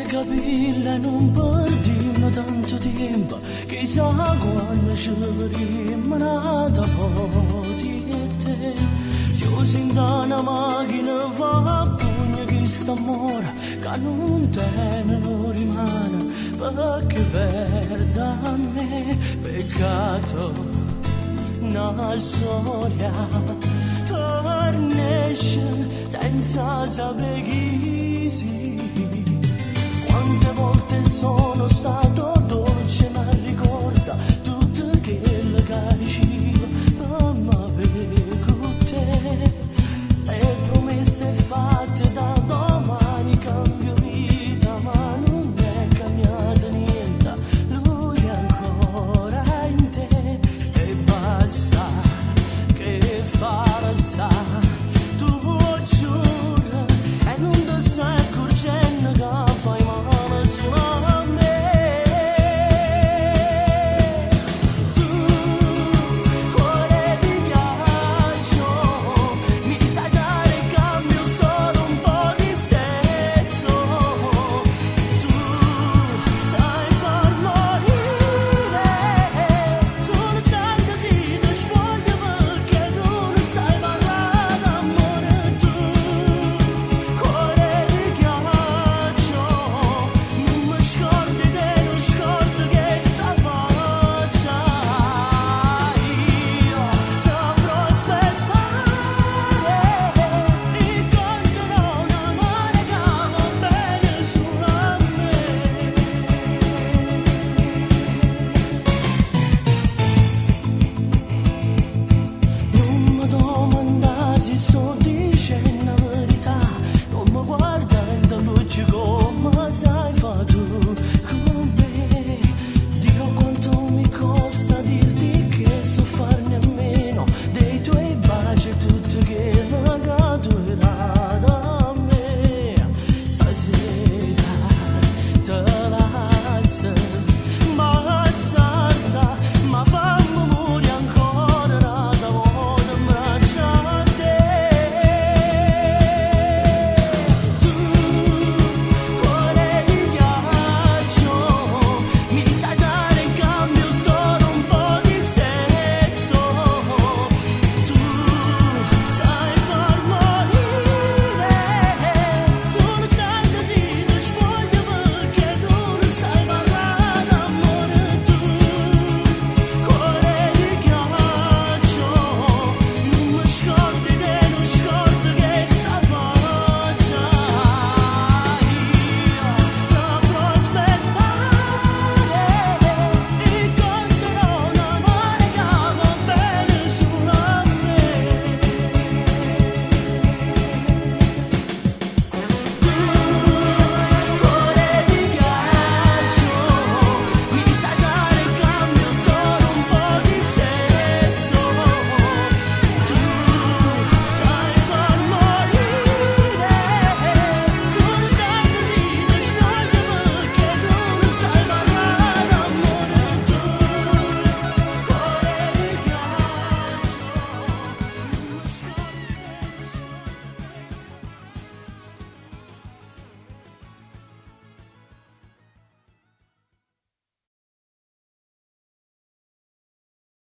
capire non perdiamo tanto tempo, chissà quando ci vedremo nata di te. Io sento una macchina fa pugno che sta amore, che non tiene, non rimane, perché perde a me, peccato, una storia, tornesce senza sapere chi sia. Quante volte sono stato